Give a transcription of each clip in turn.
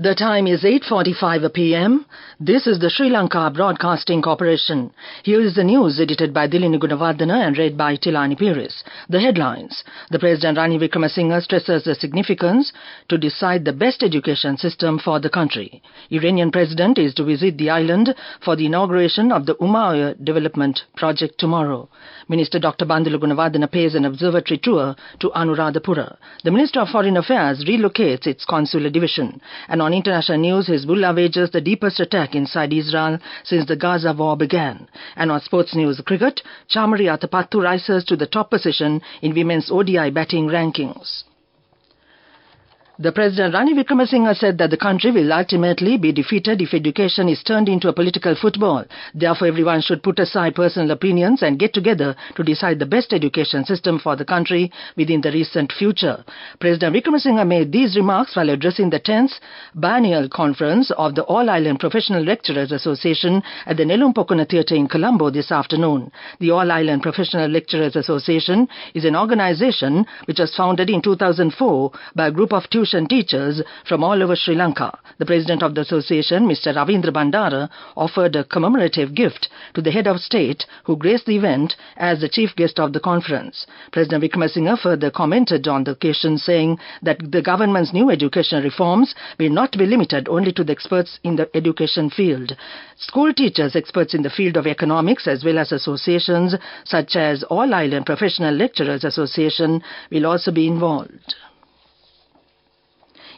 The time is 8:45 p.m. This is the Sri Lanka Broadcasting Corporation. Here is the news edited by Dilini Gunawardena and read by Tilani Pires. The headlines. The President Ranil Wickremesinghe stresses the significance to decide the best education system for the country. Iranian President is to visit the island for the inauguration of the Umayyad Development Project tomorrow. Minister Dr. Bandula Gunawardena pays an observatory tour to Anuradhapura. The Minister of Foreign Affairs relocates its consular division. And on international news, Hezbollah wages the deepest attack inside Israel since the Gaza war began. And on sports news, cricket, Chamari Athapattu rises to the top position in women's ODI batting rankings. The President Ranil Wickremesinghe said that the country will ultimately be defeated if education is turned into a political football. Therefore, everyone should put aside personal opinions and get together to decide the best education system for the country within the recent future. President Wickremesinghe made these remarks while addressing the 10th biennial conference of the All-Island Professional Lecturers Association at the Nelumpokuna Theatre in Colombo this afternoon. The All-Island Professional Lecturers Association is an organization which was founded in 2004 by a group of tuition teachers from all over Sri Lanka. The president of the association, Mr. Ravindra Bandara, offered a commemorative gift to the head of state who graced the event as the chief guest of the conference. President Wickremesinghe further commented on the occasion, saying that the government's new education reforms will not be limited only to the experts in the education field. School teachers, experts in the field of economics, as well as associations such as All Island Professional Lecturers Association will also be involved.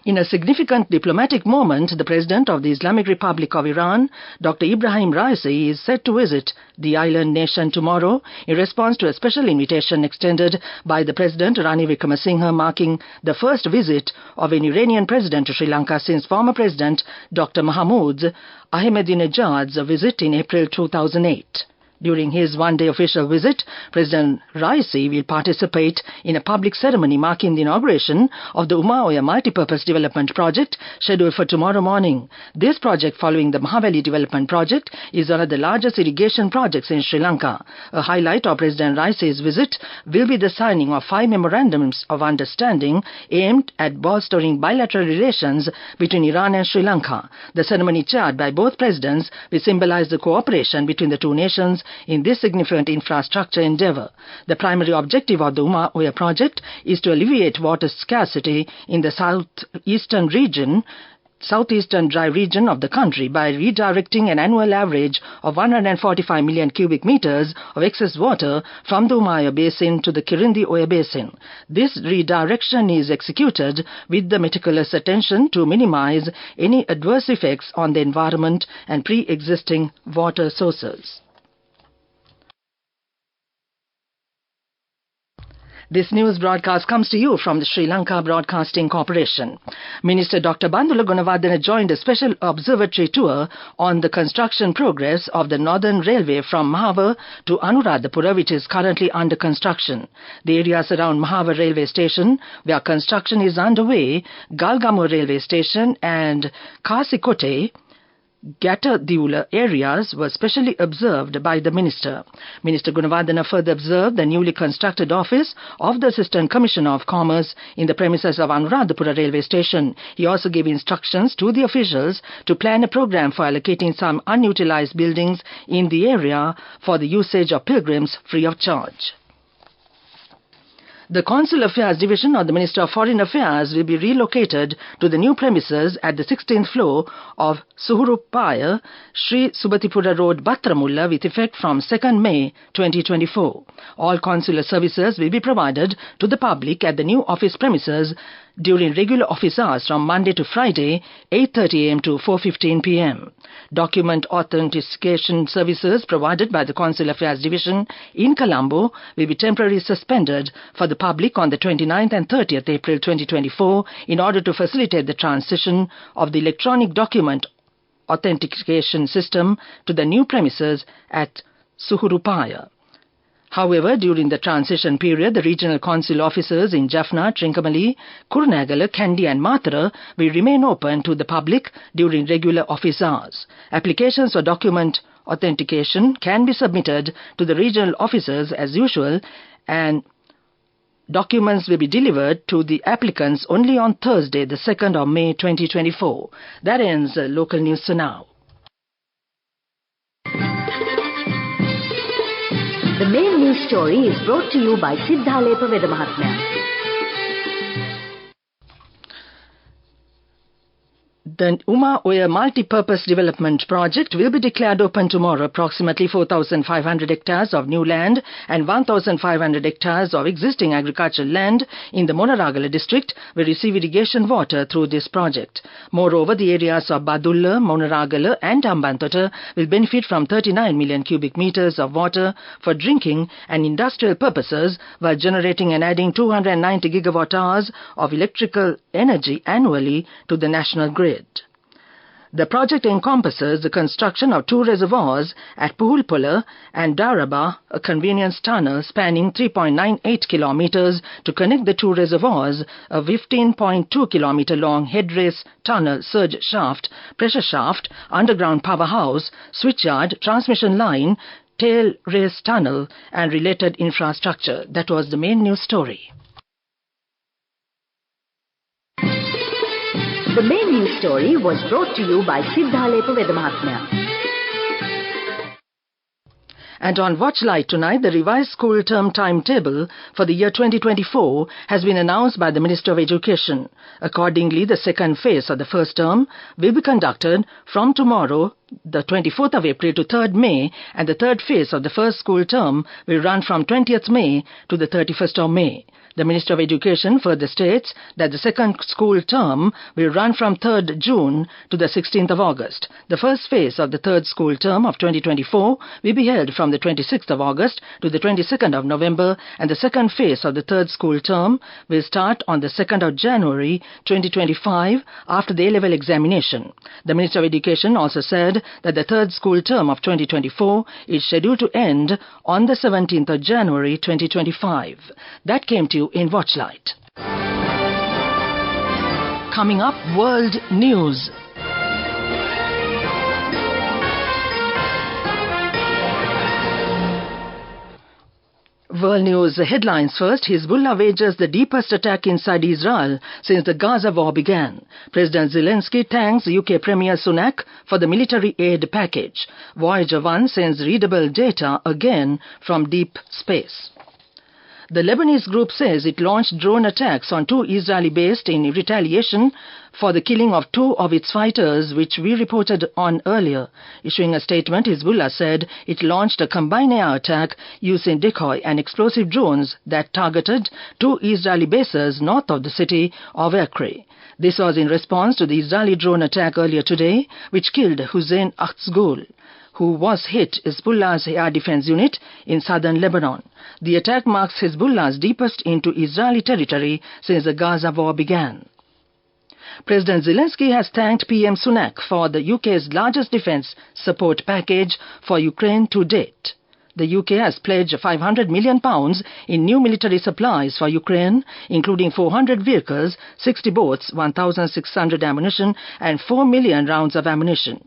In a significant diplomatic moment, the President of the Islamic Republic of Iran, Dr. Ibrahim Raisi, is set to visit the island nation tomorrow in response to a special invitation extended by the President Ranil Wickremesinghe, marking the first visit of an Iranian president to Sri Lanka since former President Dr. Mahmoud Ahmadinejad's visit in April 2008. During his one-day official visit, President Raisi will participate in a public ceremony marking the inauguration of the Umayyad Multipurpose Development Project scheduled for tomorrow morning. This project, following the Mahaveli Development Project, is one of the largest irrigation projects in Sri Lanka. A highlight of President Raisi's visit will be the signing of 5 memorandums of understanding aimed at bolstering bilateral relations between Iran and Sri Lanka. The ceremony, chaired by both presidents, will symbolize the cooperation between the two nations in this significant infrastructure endeavor. The primary objective of the Umayyad project is to alleviate water scarcity in the southeastern dry region of the country by redirecting an annual average of 145 million cubic meters of excess water from the Umayyad Basin to the Kirindi Oya Basin. This redirection is executed with the meticulous attention to minimize any adverse effects on the environment and pre-existing water sources. This news broadcast comes to you from the Sri Lanka Broadcasting Corporation. Minister Dr. Bandula Gunawardena joined a special observatory tour on the construction progress of the Northern Railway from Mahava to Anuradhapura, which is currently under construction. The areas around Mahava Railway Station, where construction is underway, Galgamu Railway Station and Kasikote, Gatadiula areas were specially observed by the minister. Minister Gunawardena further observed the newly constructed office of the Assistant Commissioner of Commerce in the premises of Anuradhapura Railway Station. He also gave instructions to the officials to plan a program for allocating some unutilized buildings in the area for the usage of pilgrims free of charge. The Consular Affairs Division of the Ministry of Foreign Affairs will be relocated to the new premises at the 16th floor of Suhurupaya, Sri Subatipura Road, Batramulla, with effect from 2nd May 2024. All consular services will be provided to the public at the new office premises during regular office hours from Monday to Friday, 8:30 a.m. to 4:15 p.m. Document authentication services provided by the Consular Affairs Division in Colombo will be temporarily suspended for the public on the 29th and 30th April 2024 in order to facilitate the transition of the electronic document authentication system to the new premises at Suhurupaya. However, during the transition period, the regional consul offices in Jaffna, Trincomalee, Kurunegala, Kandy and Matara will remain open to the public during regular office hours. Applications for document authentication can be submitted to the regional officers as usual, and Documents will be delivered to the applicants only on Thursday, the 2nd of May 2024. That ends local news for now. The main news story is brought to you by Sinhala Mahatmya. The Uma Oya Multi-Purpose Development Project will be declared open tomorrow. Approximately 4,500 hectares of new land and 1,500 hectares of existing agricultural land in the Monaragala district will receive irrigation water through this project. Moreover, the areas of Badulla, Monaragala and Hambantota will benefit from 39 million cubic meters of water for drinking and industrial purposes, while generating and adding 290 gigawatt hours of electrical energy annually to the national grid. The project encompasses the construction of 2 reservoirs at Puhulpula and Daraba, a convenience tunnel spanning 3.98 kilometers to connect the 2 reservoirs, a 15.2 kilometer long head race tunnel surge shaft, pressure shaft, underground powerhouse, switchyard, transmission line, tail race tunnel and related infrastructure. That was the main news story. The main news story was brought to you by Sinhala Mahatmya. And on Watchlight tonight, the revised school term timetable for the year 2024 has been announced by the Minister of Education. Accordingly, the second phase of the first term will be conducted from tomorrow, the 24th of April to 3rd May, and the third phase of the first school term will run from 20th May to the 31st of May. The Minister of Education further states that the second school term will run from 3rd June to the 16th of August. The first phase of the third school term of 2024 will be held from the 26th of August to the 22nd of November, and the second phase of the third school term will start on the 2nd of January 2025 after the A-level examination. The Minister of Education also said that the third school term of 2024 is scheduled to end on the 17th of January 2025. That came to you in Watchlight. Coming up, World News. World News headlines first. Hezbollah wages the deepest attack inside Israel since the Gaza war began. President Zelensky thanks UK Premier Sunak for the military aid package. Voyager 1 sends readable data again from deep space. The Lebanese group says it launched drone attacks on 2 Israeli bases in retaliation for the killing of 2 of its fighters, which we reported on earlier. Issuing a statement, Hezbollah said it launched a combined air attack using decoy and explosive drones that targeted 2 Israeli bases north of the city of Acre. This was in response to the Israeli drone attack earlier today, which killed Hussein Akhzgul, who was hit Hezbollah's air defense unit in southern Lebanon. The attack marks Hezbollah's deepest into Israeli territory since the Gaza war began. President Zelensky has thanked PM Sunak for the UK's largest defense support package for Ukraine to date. The UK has pledged £500 million in new military supplies for Ukraine, including 400 vehicles, 60 boats, 1,600 ammunition and 4 million rounds of ammunition.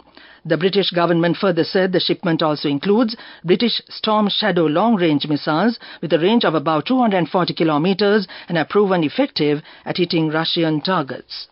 The British government further said the shipment also includes British Storm Shadow long-range missiles with a range of about 240 kilometers and are proven effective at hitting Russian targets.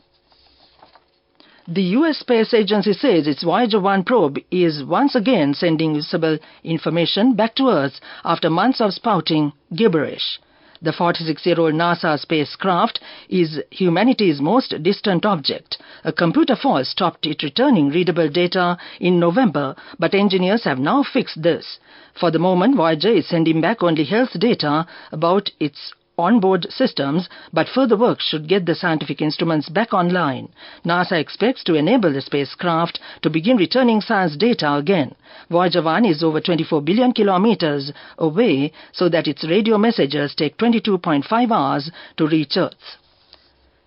The U.S. Space Agency says its Voyager 1 probe is once again sending usable information back to Earth after months of spouting gibberish. The 46-year-old NASA spacecraft is humanity's most distant object. A computer fault stopped it returning readable data in November, but engineers have now fixed this. For the moment, Voyager is sending back only health data about its onboard systems, but further work should get the scientific instruments back online. NASA expects to enable the spacecraft to begin returning science data again. Voyager 1 is over 24 billion kilometers away, so that its radio messages take 22.5 hours to reach Earth.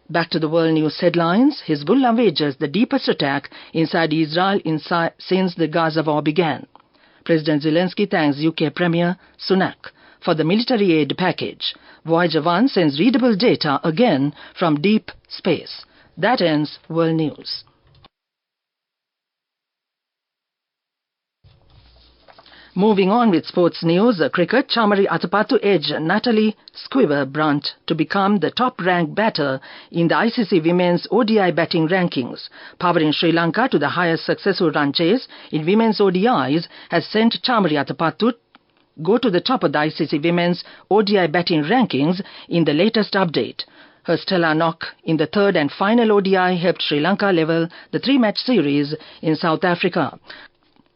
Back to the world news headlines. Hezbollah wages the deepest attack inside Israel since the Gaza war began. President Zelensky thanks UK Premier Sunak for the military aid package. Voyager 1 sends readable data again from deep space. That ends World News. Moving on with sports news, cricket, Chamari Athapattu edged Natalie Squiver-Brunt to become the top-ranked batter in the ICC Women's ODI batting rankings. Powering Sri Lanka to the highest successful run chase in women's ODIs has sent Chamari Athapattu go to the top of the ICC Women's ODI batting rankings in the latest update. Her stellar knock in the third and final ODI helped Sri Lanka level the three-match series in South Africa.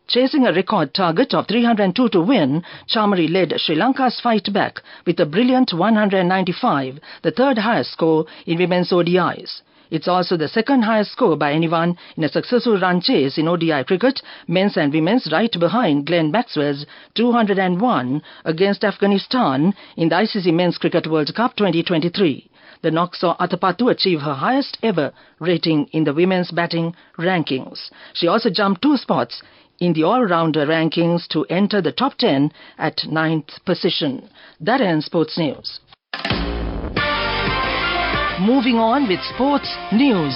Chasing a record target of 302 to win, Chamari led Sri Lanka's fight back with a brilliant 195, the third highest score in women's ODIs. It's also the second highest score by anyone in a successful run chase in ODI cricket, men's and women's, right behind Glenn Maxwell's 201 against Afghanistan in the ICC Men's Cricket World Cup 2023. The knock saw Athapattu achieve her highest ever rating in the women's batting rankings. She also jumped 2 spots in the all-rounder rankings to enter the top 10 at 9th position. That ends sports news. Moving on with sports news.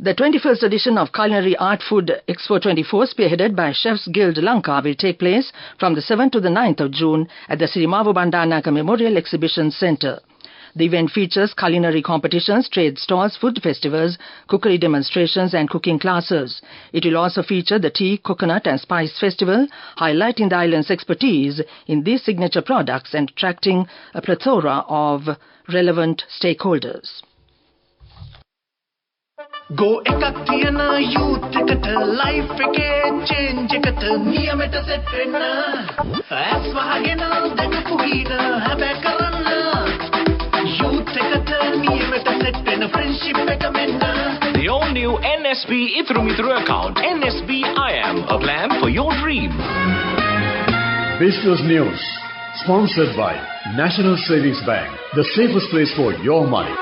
The 21st edition of Culinary Art Food Expo 24, spearheaded by Chefs Guild Lanka, will take place from the 7th to the 9th of June at the Sirimavo Bandanaka Memorial Exhibition Centre. The event features culinary competitions, trade stalls, food festivals, cookery demonstrations and cooking classes. It will also feature the Tea, Coconut and Spice Festival, highlighting the island's expertise in these signature products and attracting a plethora of relevant stakeholders. Go ekak thiyana youth eකට life එකේ change එකට නියමෙට set වෙන්න ඇස් වහගෙන දැකපු ගීත හැබැයි කරන්න youth එකට නියමෙට set වෙන friendship එක මෙන්න. The all-new NSB Ithru Mithru account, NSB IM, a plan for your dream. Business News, sponsored by National Savings Bank, the safest place for your money.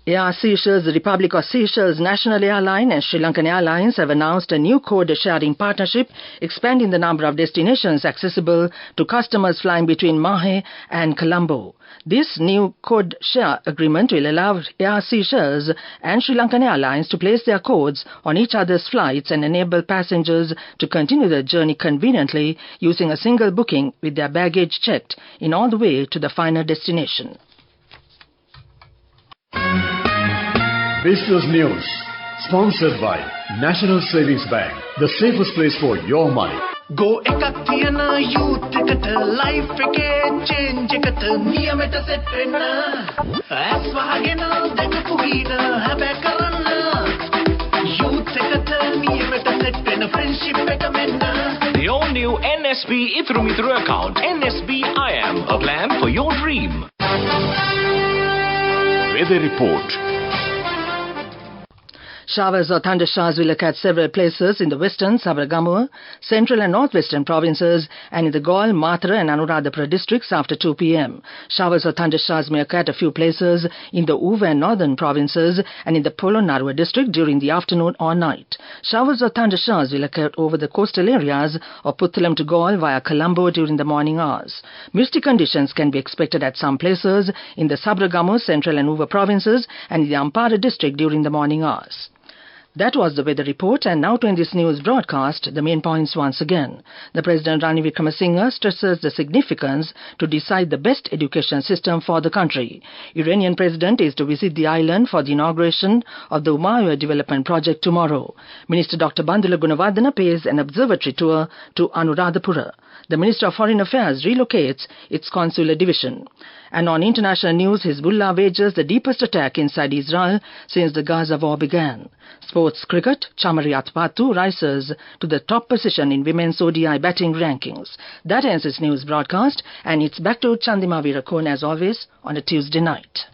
Air Seychelles, the Republic of Seychelles National Airline and Sri Lankan Airlines have announced a new code-sharing partnership, expanding the number of destinations accessible to customers flying between Mahe and Colombo. This new code-share agreement will allow Air Seychelles and Sri Lankan Airlines to place their codes on each other's flights and enable passengers to continue their journey conveniently using a single booking with their baggage checked in all the way to the final destination. Business News, sponsored by National Savings Bank, the safest place for your money. Go ekak thiyana youth එකට life එකේ change එකට නියමෙට set වෙන්න ඇස් වහගෙන දැකපු ගීත හැබැයි කරන්න youth එකට නියමෙට set වෙන friendship එක මෙන්න. The all-new NSB Ithru Mithru account, NSB IM, a plan for your dream. Weather report. Showers or thundershowers will occur at several places in the western, Sabaragamuwa, central and northwestern provinces and in the Gaul, Mathura and Anuradhapura districts after 2 p.m. Showers or thundershowers may occur at a few places in the Uva and northern provinces and in the Polonnaruwa district during the afternoon or night. Showers or thundershowers will occur over the coastal areas of Puttalam to Gaul via Colombo during the morning hours. Misty conditions can be expected at some places in the Sabaragamuwa, central and Uva provinces and in the Ampara district during the morning hours. That was the weather report, and now to end this news broadcast, the main points once again. The President Ranil Wickremesinghe stresses the significance to decide the best education system for the country. Iranian President is to visit the island for the inauguration of the Umayya Development Project tomorrow. Minister Dr. Bandula Gunawardena pays an observatory tour to Anuradhapura. The Minister of Foreign Affairs relocates its consular division. And on international news, Hezbollah wages the deepest attack inside Israel since the Gaza war began. Sports cricket, Chamari Athapattu rises to the top position in women's ODI batting rankings. That ends this news broadcast, and it's back to Chandima Virakon as always on a Tuesday night.